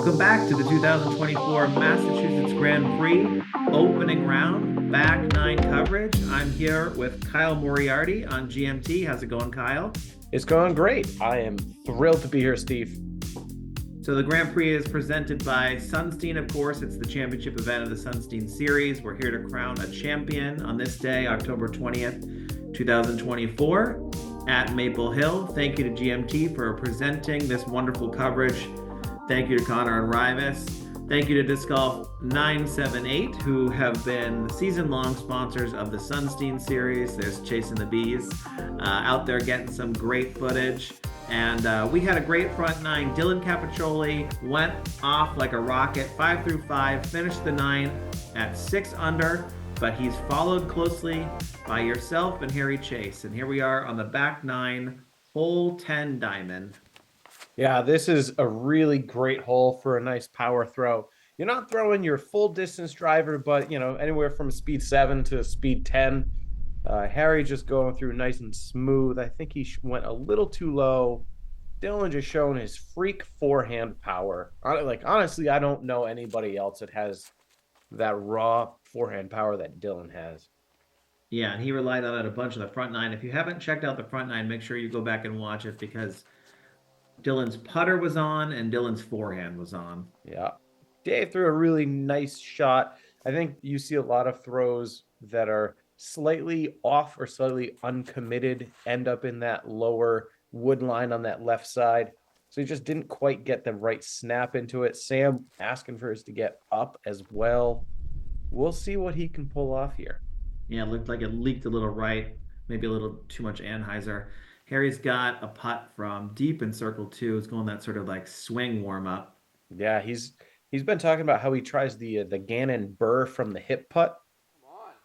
Welcome back to the 2024 Massachusetts Grand Prix opening round, back nine coverage. I'm here with Kyle Moriarty on GMT. How's it going, Kyle? It's going great. I am thrilled to be here, Steve. So the Grand Prix is presented by Sunstein, of course. It's the championship event of the Sunstein Series. We're here to crown a champion on this day, October 20th, 2024 at Maple Hill. Thank you to GMT for presenting this wonderful coverage. Thank you to Connor and Rivas. Thank you to Disc Golf 978, who have been season-long sponsors of the Sunstein Series. There's Chace and the Bees out there getting some great footage. And we had a great front nine. Dylan Capaccioli went off like a rocket, 5 through 5, finished the 9 at 6 under, but he's followed closely by yourself and Harry Chace. And here we are on the back 9, hole 10 diamond. Yeah, this is a really great hole for a nice power throw. You're not throwing your full distance driver, but anywhere from a speed 7 to a speed 10. Harry just going through nice and smooth. I think he went a little too low. Dylan just showing his freak forehand power. Honestly, I don't know anybody else that has that raw forehand power that Dylan has. Yeah, and he relied on it a bunch of the front nine. If you haven't checked out the front nine, make sure you go back and watch it because Dylan's putter was on and Dylan's forehand was on. Yeah. Dave threw a really nice shot. I think you see a lot of throws that are slightly off or slightly uncommitted, end up in that lower wood line on that left side. So he just didn't quite get the right snap into it. Sam asking for us to get up as well. We'll see what he can pull off here. Yeah, it looked like it leaked a little right, maybe a little too much Anheuser. Harry's got a putt from deep in circle 2. It's going that sort of like swing warm up. Yeah, he's been talking about how he tries the Gannon Burr from the hip putt.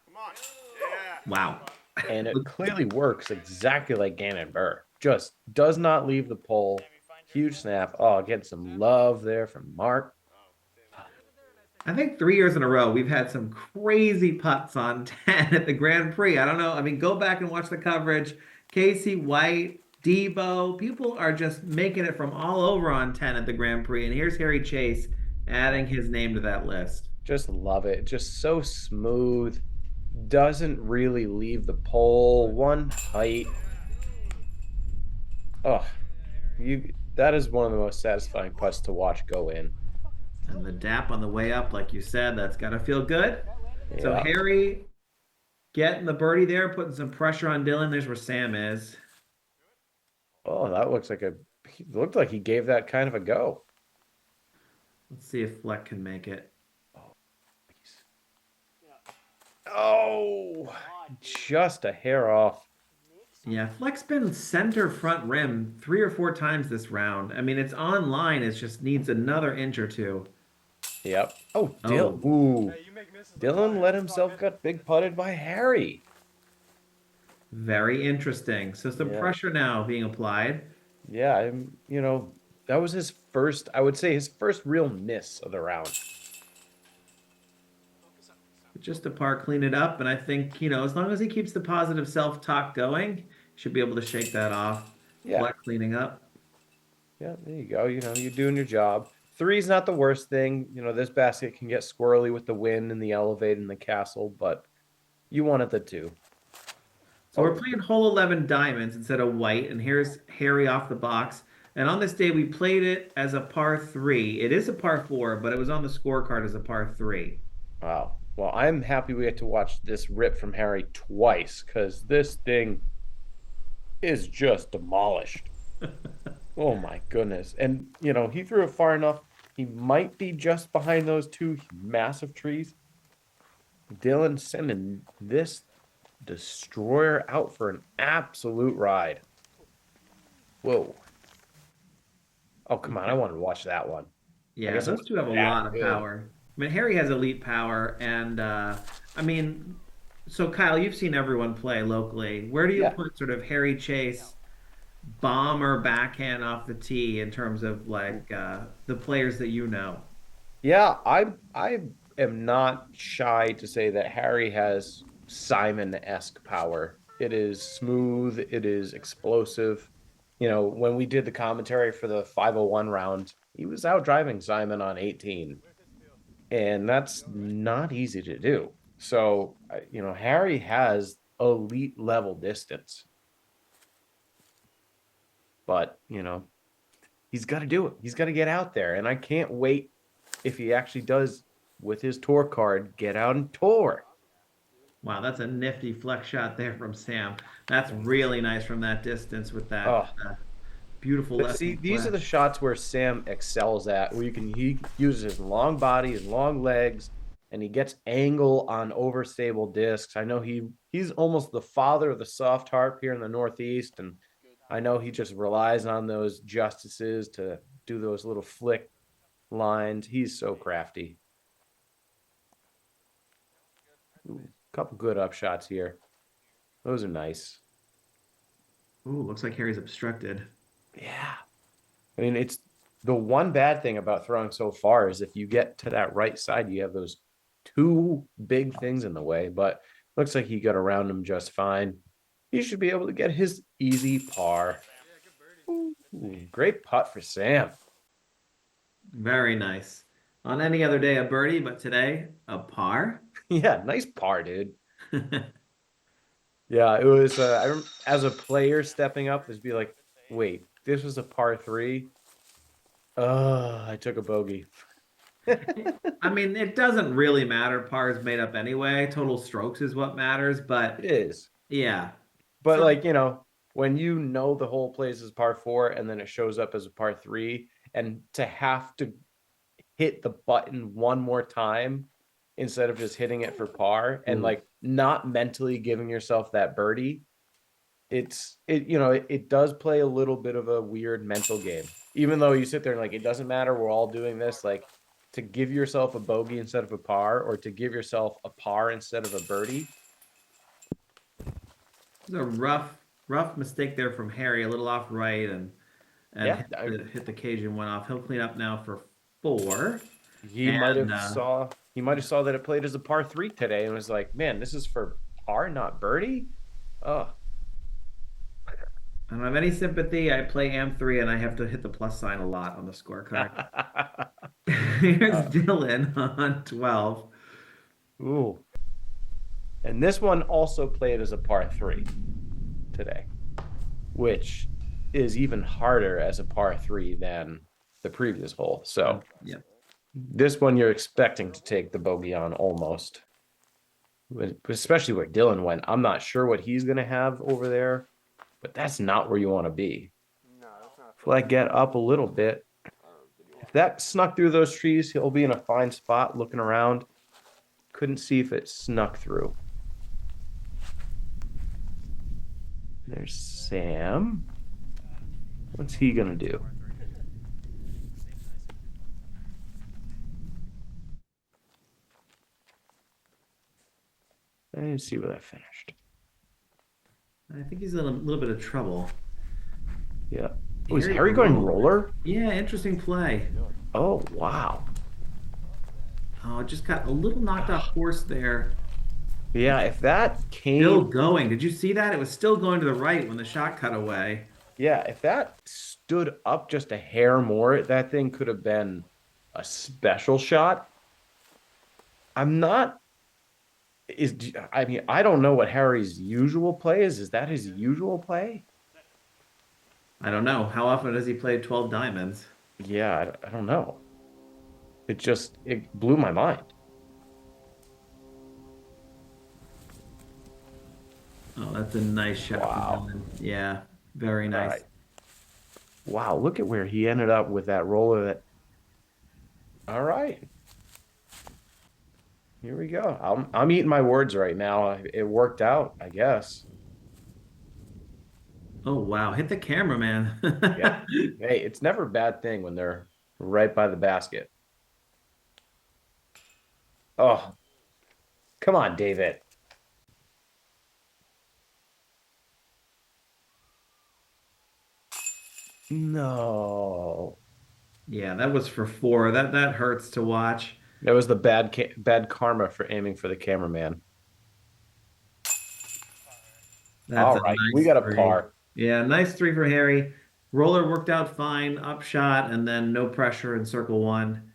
Come on. Yeah. Wow. And it clearly works exactly like Gannon Burr. Just does not leave the pole. Huge snap. Oh, getting some love there from Mark. I think 3 years in a row, we've had some crazy putts on 10 at the Grand Prix. I don't know. I mean, go back and watch the coverage. Casey White, Debo, people are just making it from all over on 10 at the Grand Prix. And here's Harry Chace adding his name to that list. Just love it. Just so smooth. Doesn't really leave the pole. One height. Oh, that is one of the most satisfying putts to watch go in. And the dap on the way up, like you said, that's got to feel good. Yeah. So Harry getting the birdie there, putting some pressure on Dylan. There's where Sam is. Oh, that looked like he gave that kind of a go. Let's see if Fleck can make it. Oh, just a hair off. Yeah, Fleck's been center front rim 3 or 4 times this round. I mean, it's online. It just needs another inch or two. Yep. Oh, Dylan. Oh. Ooh. Dylan let himself get big putted by Harry. Very interesting. So some pressure now being applied. Yeah, that was his first, I would say his first real miss of the round. Just to par clean it up. And I think, as long as he keeps the positive self-talk going, he should be able to shake that off. Yeah. Fleck cleaning up. Yeah, there you go. You're doing your job. 3's not the worst thing. This basket can get squirrely with the wind and the elevate and the castle, but you wanted the 2. So we're playing hole 11 diamonds instead of white, and here's Harry off the box. And on this day, we played it as a par 3. It is a par 4, but it was on the scorecard as a par 3. Wow. Well, I'm happy we get to watch this rip from Harry twice because this thing is just demolished. Oh, my goodness. And, he threw it far enough. He might be just behind those 2 massive trees. Dylan sending this destroyer out for an absolute ride. Whoa. Oh, come on. I wanted to watch that one. Yeah, those 2 have a lot of power. I mean, Harry has elite power. And, so Kyle, you've seen everyone play locally. Where do you put sort of Harry Chace bomber backhand off the tee in terms of like the players that you know? Yeah, I am not shy to say that Harry has Simon-esque power. It is smooth. It is explosive. you know, when we did the commentary for the 501 round, he was out driving Simon on 18. And that's not easy to do. So, you know, Harry has elite level distance. But, you know, he's got to do it. He's got to get out there. And I can't wait if he actually does, with his tour card, get out and tour. Wow, that's a nifty flex shot there from Sam. That's really nice from that distance with that Oh, beautiful but left see, hand these are the flex. shots where Sam excels at, where he uses his long body, his long legs, and he gets angle on overstable discs. I know he's almost the father of the soft harp here in the Northeast, and I know he just relies on those justices to do those little flick lines. He's so crafty. Ooh, couple good up shots here. Those are nice. Ooh, looks like Harry's obstructed. Yeah. I mean, it's the one bad thing about throwing so far is if you get to that right side, you have those two big things in the way, but looks like he got around them just fine. He should be able to get his easy par. Ooh, great putt for Sam. Very nice. On any other day, a birdie, but today, a par. Yeah, nice par, dude. Yeah, it was. As a player stepping up, just be like, wait, this was a par three. I took a bogey. I mean, it doesn't really matter. Par is made up anyway. Total strokes is what matters, but It is. yeah. But So, like, you know, when you know the whole place is par four and then it shows up as a par three, and to have to hit the button one more time instead of just hitting it for par and like not mentally giving yourself that birdie, it does play a little bit of a weird mental game. Even though you sit there and like, it doesn't matter, we're all doing this, like to give yourself a bogey instead of a par, or to give yourself a par instead of a birdie. it was a rough mistake there from Harry, a little off right and Yeah, hit the cage and went off. He'll clean up now for 4. he might And have saw that it played as a par three today and was like, man, this is for par, not birdie. Oh, I don't have any sympathy. I play AM3 and I have to hit the plus sign a lot on the scorecard. Here's Dylan on 12. ooh. And this one also played as a par three today, which is even harder as a par three than the previous hole. So Yeah. this one you're expecting to take the bogey on almost, especially where Dylan went. I'm not sure what he's going to have over there, but that's not where you want to be. Fleck get up a little bit. If that snuck through those trees, he'll be in a fine spot looking around. Couldn't see if it snuck through. There's Sam. What's he going to do? I didn't see where that finished. I think he's in a little bit of trouble. Yeah. Oh, is Harry going roller? Yeah, interesting play. Oh, wow. Oh, it just got a little knocked off course there. Yeah, if that Still came, going. Did you see that? It was still going to the right when the shot cut away. yeah, if that stood up just a hair more, that thing could have been a special shot. I'm not, I mean, I don't know what Harry's usual play is. Is that his usual play? I don't know. How often does he play 12 diamonds? Yeah, I don't know. It blew my mind. Oh, that's a nice shot Wow. from Dylan. Yeah, very nice. Right. Wow, look at where he ended up with that roller. All right. Here we go. I'm eating my words right now. It worked out, I guess. Oh, wow. Hit the camera, man. Yeah. Hey, it's never a bad thing when they're right by the basket. Oh, come on, David. No. Yeah, that was for 4. That hurts to watch. That was the bad karma for aiming for the cameraman. That's All a right, nice we got a 3. par. Yeah, nice 3 for Harry. Roller worked out fine, upshot, and then no pressure in circle one.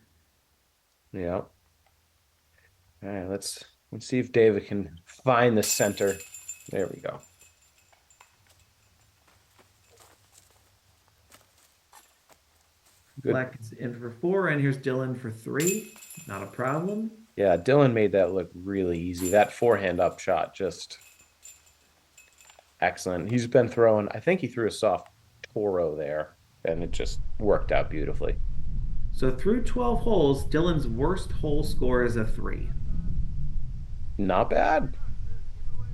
Yeah. All right, let's see if David can find the center. There we go. Good. Fleck is in for 4, and here's Dylan for 3. Not a problem. Yeah, Dylan made that look really easy. That forehand up shot, just excellent. He's been throwing, I think he threw a soft Toro there, and it just worked out beautifully. So through 12 holes, Dylan's worst hole score is a 3. Not bad.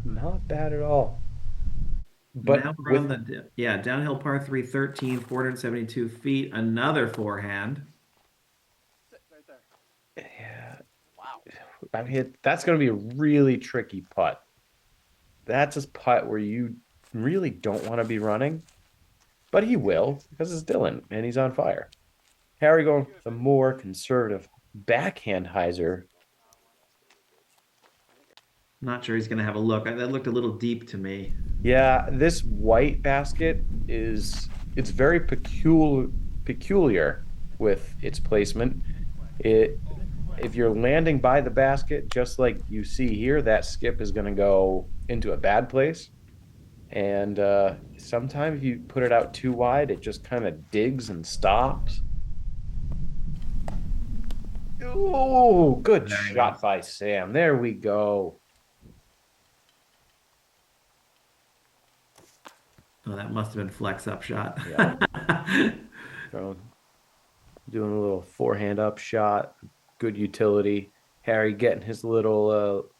Not bad at all. But now we're on the downhill par 3, 13, 472 feet, another forehand. Right there. Yeah. Wow. I mean, that's going to be a really tricky putt. That's a putt where you really don't want to be running, but he will because it's Dylan and he's on fire. Harry going with a more conservative backhand hyzer. Not sure he's going to have a look. That looked a little deep to me. Yeah, this white basket it's very peculiar with its placement. If you're landing by the basket, just like you see here, that skip is going to go into a bad place. And sometimes if you put it out too wide, it just kind of digs and stops. Oh, good shot by Sam. There we go. Oh, that must have been Fleck's up shot. Yeah. Doing a little forehand up shot. Good utility. Harry getting his little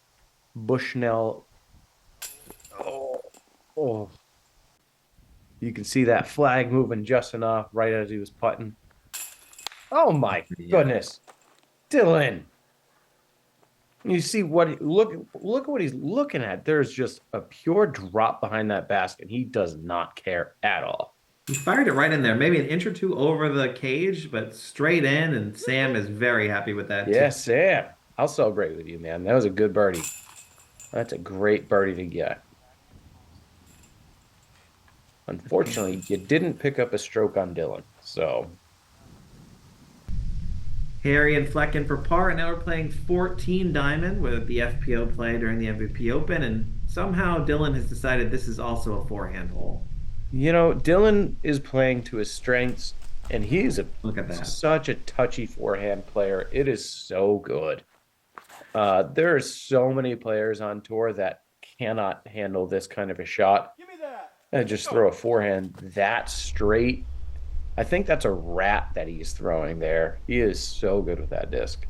Bushnell. Oh. You can see that flag moving just enough right as he was putting. Oh my goodness. Dylan. You see what look at what he's looking at. There's just a pure drop behind that basket. He does not care at all. He fired it right in there, maybe an inch or two over the cage, but straight in, and Sam is very happy with that. Yeah, Sam. I'll celebrate with you, man. That was a good birdie. That's a great birdie to get. Unfortunately, you didn't pick up a stroke on Dylan, so. Harry and Fleck in for par, and now we're playing 14 diamond with the FPO play during the MVP Open, and somehow Dylan has decided this is also a forehand hole. You know, Dylan is playing to his strengths, and he's Look at that. Such a touchy forehand player. It is so good. There are so many players on tour that cannot handle this kind of a shot. Give me that. And just throw a forehand that straight. I think that's a rat that he's throwing there. He is so good with that disc.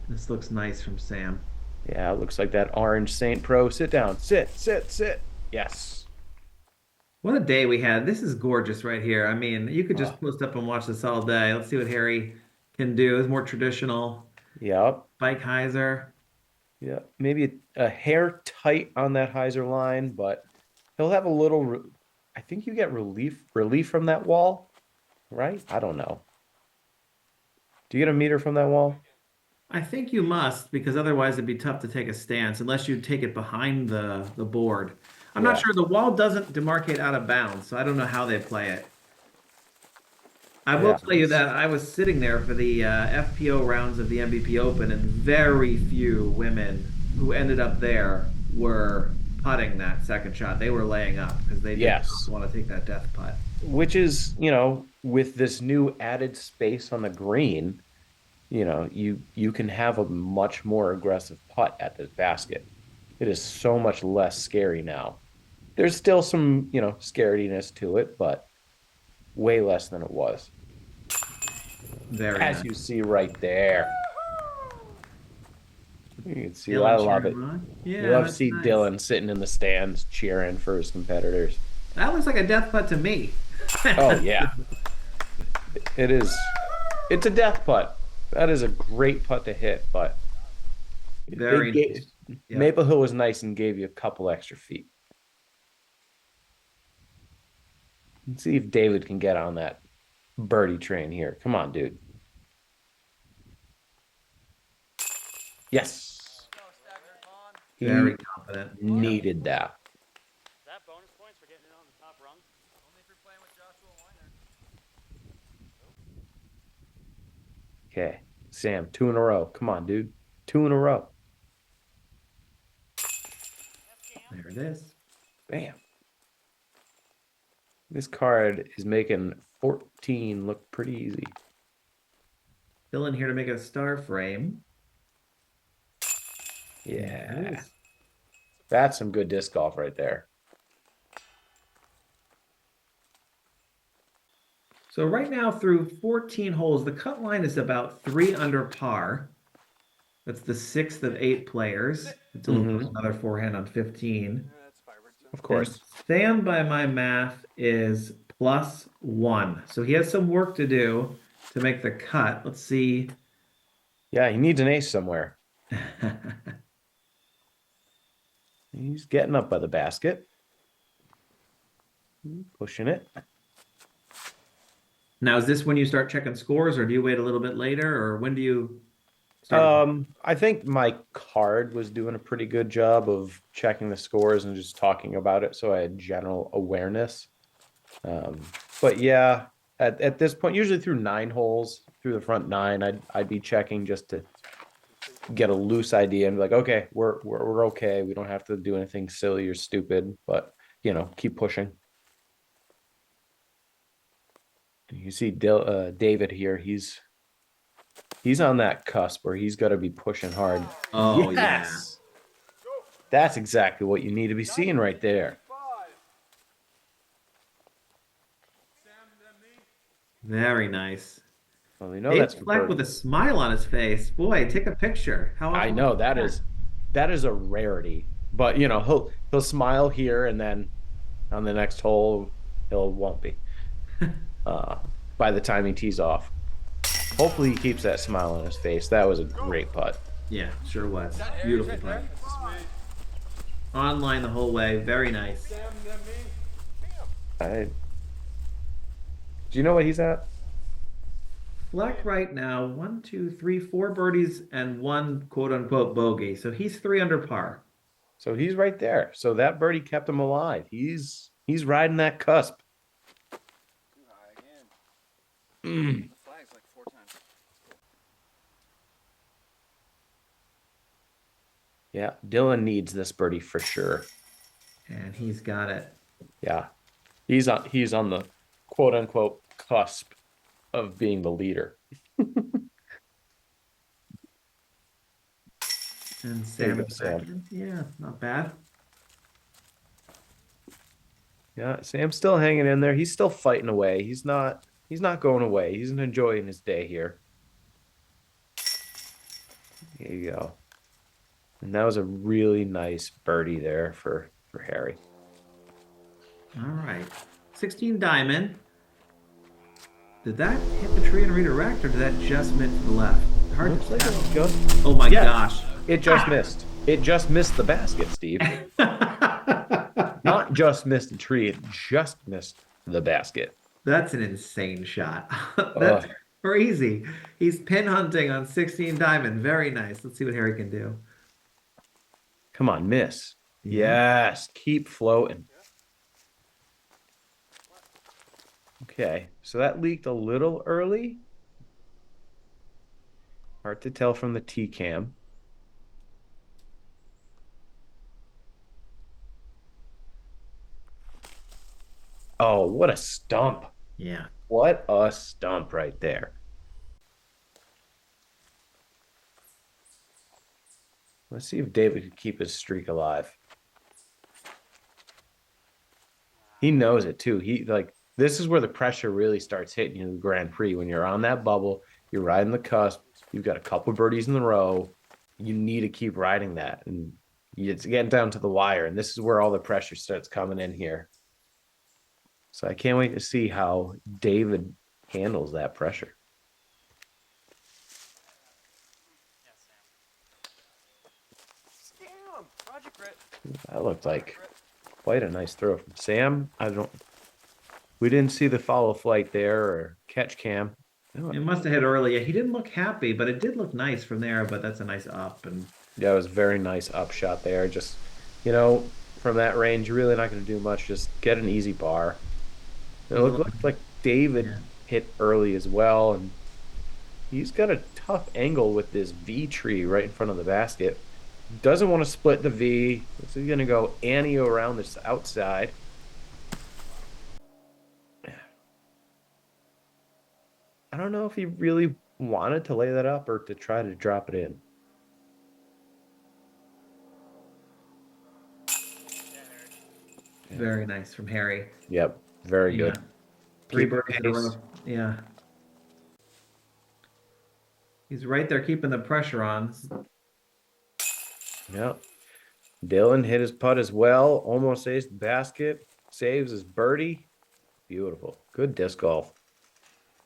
This looks nice from Sam. Yeah, it looks like that orange Saint Pro. Sit down. Sit. Yes. What a day we had. This is gorgeous right here. I mean, you could just post up and watch this all day. Let's see what Harry can do. It's more traditional. Yep. Bike hyzer. Yeah. Maybe a hair tight on that hyzer line, but he'll have a little... I think you get relief from that wall, right? I don't know. Do you get a meter from that wall? I think you must, because otherwise it'd be tough to take a stance unless you take it behind the board. I'm not sure. The wall doesn't demarcate out of bounds, so I don't know how they play it. I will tell you that I was sitting there for the FPO rounds of the MVP Open, and very few women who ended up there were putting that second shot. They were laying up because they didn't want to take that death putt. Which is, you know, with this new added space on the green, you know, you can have a much more aggressive putt at this basket. It is so much less scary now. There's still some, you know, scariness to it, but way less than it was. Very As nice. you see right there. You can see, Dylan I love it. cheering on. Yeah, You love to that's see nice. Dylan sitting in the stands cheering for his competitors. That looks like a death putt to me. Oh, yeah. It is. It's a death putt. That is a great putt to hit, but Very nice. Yeah. Maple Hill was nice and gave you a couple extra feet. Let's see if David can get on that birdie train here. Come on, dude. Yes. Very He confident. needed that. Is that bonus points for getting it on the top rung? Okay, Sam, 2 in a row. Come on, dude. 2 in a row. There it is. Bam. This card is making 14 look pretty easy. Dylan here to make a star frame. There Yeah. it is. That's some good disc golf right there. So right now through 14 holes, the cut line is about 3 under par. That's the 6th of 8 players. It's a little another forehand on 15. Of course. And Sam, by my math, is +1. So he has some work to do to make the cut. Let's see. Yeah, he needs an ace somewhere. He's getting up by the basket. Pushing it. Now, is this when you start checking scores, or do you wait a little bit later, or when do you start? I think my card was doing a pretty good job of checking the scores and just talking about it, so I had general awareness. But yeah, at this point, usually through 9 holes, through the front 9, I'd be checking just to get a loose idea and be like, okay, we're okay. We don't have to do anything silly or stupid, but keep pushing. You see David here. He's on that cusp where he's got to be pushing hard. Oh, yes! That's exactly what you need to be seeing right there. Very nice. Well, we know David that's Fleck with a smile on his face. Boy, take a picture. How I know that is a rarity. But he'll smile here, and then on the next hole won't be. By the time he tees off. Hopefully he keeps that smile on his face. That was a great putt. Yeah, sure was. Beautiful putt. Online the whole way. Very nice. Do you know what he's at? Fleck right now, 1, 2, 3, 4 birdies and 1 quote unquote bogey. So he's 3 under par. So he's right there. So that birdie kept him alive. He's riding that cusp. The flag's like 4 times. Yeah, Dylan needs this birdie for sure. And he's got it. Yeah. He's on the quote unquote cusp of being the leader. And There you Sam go, is Sam. second. Yeah, not bad. Yeah, Sam's still hanging in there. He's still fighting away. He's not going away. He's enjoying his day here. There you go. And that was a really nice birdie there for Harry. All right. 16 diamond. Did that hit the tree and redirect, or did that just miss to the left? Hard Looks to like tell. it goes. Oh my Yeah. gosh. It just missed. It just missed the basket, Steve. Not just missed the tree. It just missed the basket. That's an insane shot. That's crazy. He's pin hunting on 16 diamond. Very nice. Let's see what Harry can do. Come on, miss. Yes, keep floating. Okay, so that leaked a little early. Hard to tell from the T-cam. Oh, what a stump. Yeah. What a stump right there. Let's see if David can keep his streak alive. He knows it too. This is where the pressure really starts hitting you in the Grand Prix. When you're on that bubble, you're riding the cusp, you've got a couple of birdies in a row. You need to keep riding that. And it's getting down to the wire. And this is where all the pressure starts coming in here. So I can't wait to see how David handles that pressure. That looked like quite a nice throw from Sam. We didn't see the follow flight there or catch cam. It must have hit early. He didn't look happy, but it did look nice from there. But that's a nice up. And Yeah, it was a very nice up shot there. Just, from that range, you're really not going to do much. Just get an easy bar. It looked like David hit early as well, and he's got a tough angle with this V tree right in front of the basket. Doesn't want to split the V. So he's going to go Annie around this outside. I don't know if he really wanted to lay that up or to try to drop it in. Very nice from Harry. Yep, very good. Three Keep birdies in a row. pace. Yeah. He's right there keeping the pressure on. Yep. Dylan hit his putt as well. Almost aced the basket. Saves his birdie. Beautiful. Good disc golf.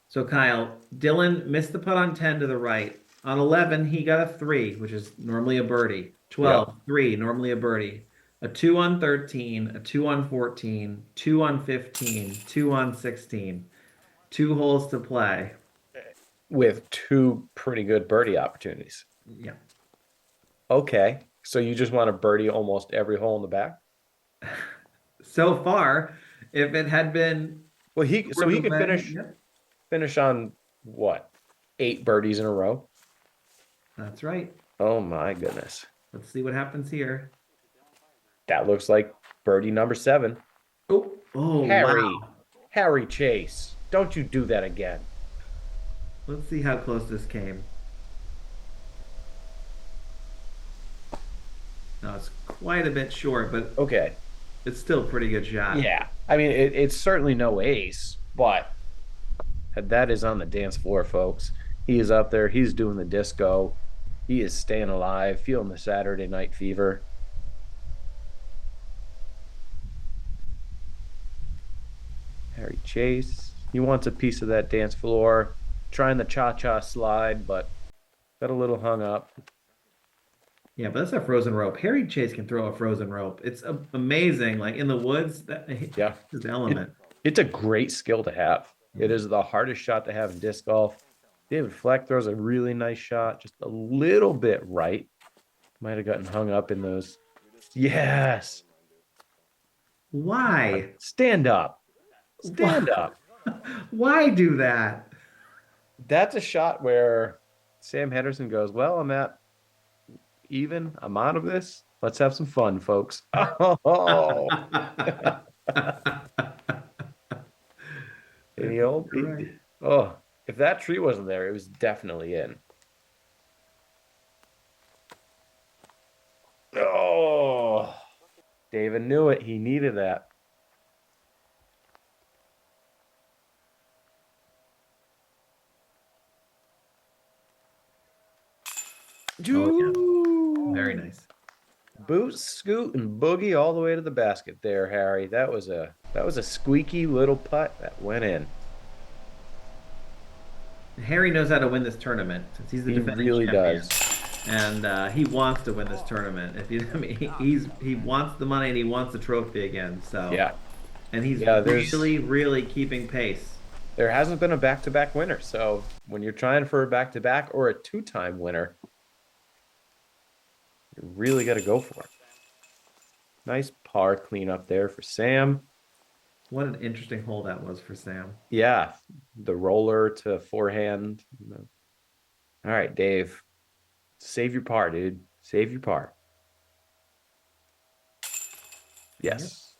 So Kyle, Dylan missed the putt on 10 to the right. On 11, he got a 3, which is normally a birdie. 12, 3, normally a birdie. A 2 on 13, a 2 on 14, 2 on 15, 2 on 16. 2 holes to play. With 2 pretty good birdie opportunities. Yeah. Okay. So you just want to birdie almost every hole in the back? So far, if it had been... Well, he could finish on what? 8 birdies in a row? That's right. Oh my goodness. Let's see what happens here. That looks like birdie number 7. Oh, Harry. wow. Harry Chace. Don't you do that again. Let's see how close this came. No, it's quite a bit short, but Okay. it's still a pretty good shot. Yeah. I mean, it's certainly no ace, but that is on the dance floor, folks. He is up there. He's doing the disco. He is staying alive, feeling the Saturday night fever. Harry Chace. He wants a piece of that dance floor. Trying the cha-cha slide, but got a little hung up. Yeah, but that's a frozen rope. Harry Chace can throw a frozen rope. It's amazing. Like in the woods, that Yeah. his element. It's a great skill to have. It is the hardest shot to have in disc golf. David Fleck throws a really nice shot, just a little bit right. Might have gotten hung up in those. Yes. Why? Stand up. Stand up. Why do that? That's a shot where Sam Henderson goes, well, I'm at even. I'm out of this. Let's have some fun, folks. Oh. Right. Oh, if that tree wasn't there, it was definitely in. Oh, David knew it. He needed that. Oh, yeah. Very nice. Boot, scoot, and boogie all the way to the basket there, Harry. That was a squeaky little putt that went in. Harry knows how to win this tournament since he's the defending really champion. does. And he wants to win this tournament. He wants the money and he wants the trophy again. So Yeah. and he's there's- really keeping pace. There hasn't been a back-to-back winner, so when you're trying for a back-to-back or a 2-time winner, you really got to go for it. Nice par cleanup there for Sam. What an interesting hole that was for Sam. Yeah, the roller to forehand. All right, Dave. Save your par, dude. Save your par. Yes.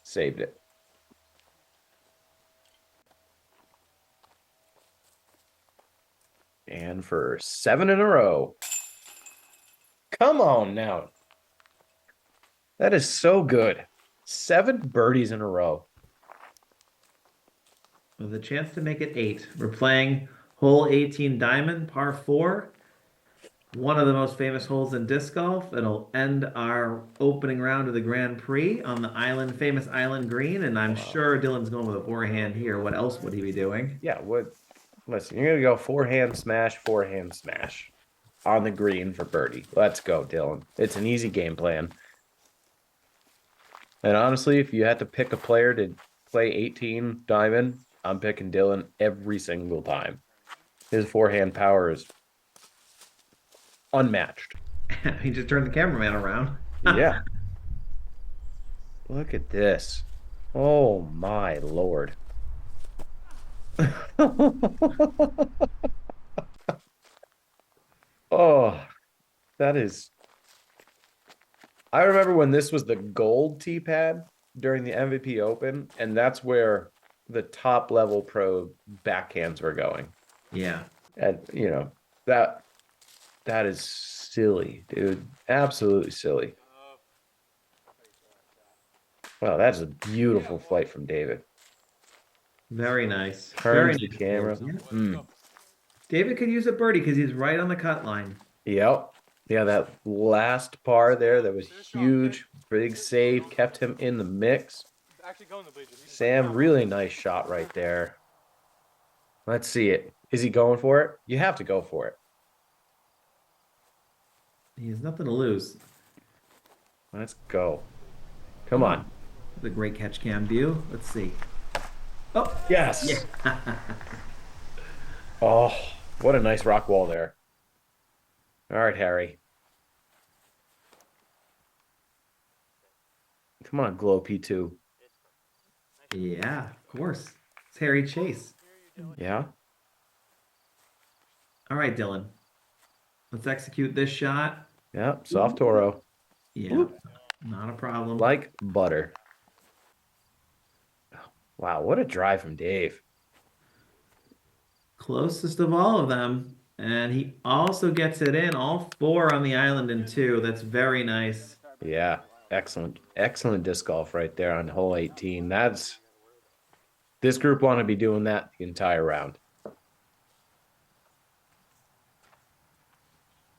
Saved it. And for 7 in a row. Come on now. That is so good. 7 birdies in a row. With a chance to make it 8. We're playing hole 18 diamond, par 4. One of the most famous holes in disc golf. It'll end our opening round of the Grand Prix on the famous island green. And I'm sure Dylan's going with a forehand here. What else would he be doing? Yeah, listen, you're gonna go forehand smash on the green for birdie. Let's go, Dylan. It's an easy game plan. And honestly, if you had to pick a player to play 18 diamond, I'm picking Dylan every single time. His forehand power is unmatched. He just turned the cameraman around. Yeah. Look at this. Oh my Lord. That is. I remember when this was the gold tee pad during the MVP Open, and that's where the top level pro backhands were going. Yeah. And that is silly, dude. Absolutely silly. Wow, that's a beautiful flight from David. Very nice. Turns Very the camera. Yeah. David could use a birdie because he's right on the cut line. Yep. Yeah, that last par there, that was huge. Big save, kept him in the mix. Sam, really nice shot right there. Let's see it. Is he going for it? You have to go for it. He has nothing to lose. Let's go. Come on. The great catch cam view. Let's see. Oh, Yes. yeah. Oh, what a nice rock wall there. All right, Harry. Come on, Glow P2. Yeah, of course. It's Harry Chace. Yeah. All right, Dylan. Let's execute this shot. Yeah. Soft Toro. Yeah, Whoop. not a problem. Like butter. Wow, what a drive from Dave. Closest of all of them. And he also gets it in, all four on the island in two. That's very nice. Yeah. Excellent. Excellent disc golf right there on hole 18. This group want to be doing that the entire round.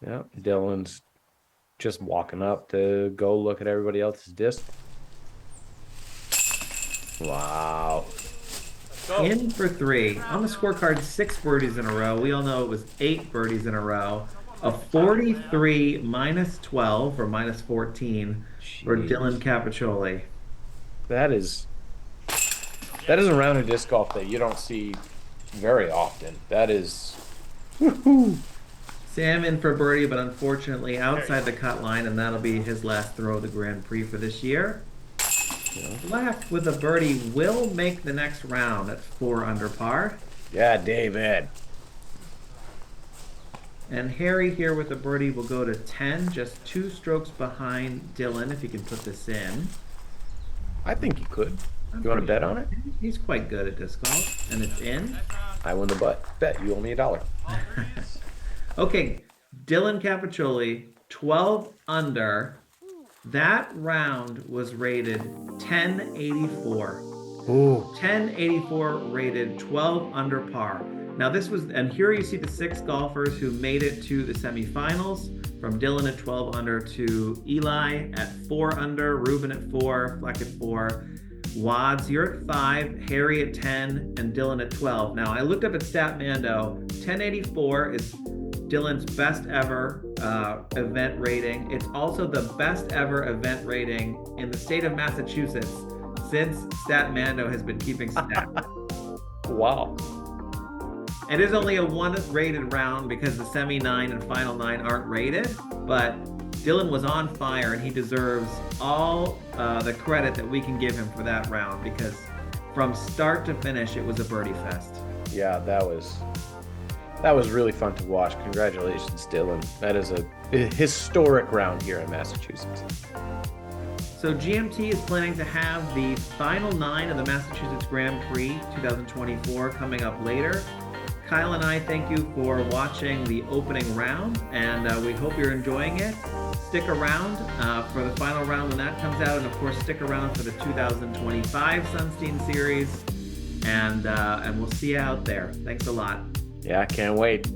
Yeah, Dylan's just walking up to go look at everybody else's disc. Wow. In for three. On the scorecard, 6 birdies in a row. We all know it was 8 birdies in a row. A 43 minus 12 or minus 14 for Jeez. Dylan Capaccioli. That is a round of disc golf that you don't see very often. That is. Woohoo! Sam in for birdie, but unfortunately outside the cut line, and that'll be his last throw of the Grand Prix for this year. Fleck with a birdie will make the next round at 4 under par. Yeah, David. And Harry here with a birdie will go to 10, just 2 strokes behind Dylan, if he can put this in. I think you could. You want to bet on it? He's quite good at disc golf, and it's in. I win the bet. You owe me $1. Okay, Dylan Capaccioli, 12 under. That round was rated 1084. Ooh. 1084 rated 12 under par. Now this was, and here you see the 6 golfers who made it to the semifinals, from Dylan at 12 under to Eli at 4 under, Ruben at 4, Fleck at 4, Wads, you're at 5, Harry at 10, and Dylan at 12. Now I looked up at Statmando. 1084 is Dylan's best ever event rating. It's also the best ever event rating in the state of Massachusetts since Statmando has been keeping stats. Wow. It is only a 1 rated round because the semi 9 and final 9 aren't rated, but Dylan was on fire and he deserves all the credit that we can give him for that round, because from start to finish it was a birdie fest. Yeah, that was really fun to watch. Congratulations, Dylan. That is a historic round here in Massachusetts. So GMT is planning to have the final 9 of the Massachusetts Grand Prix 2024 coming up later. Kyle and I thank you for watching the opening round, and we hope you're enjoying it. Stick around for the final round when that comes out, and of course stick around for the 2025 Sunstein Series, and we'll see you out there. Thanks a lot. Yeah, can't wait.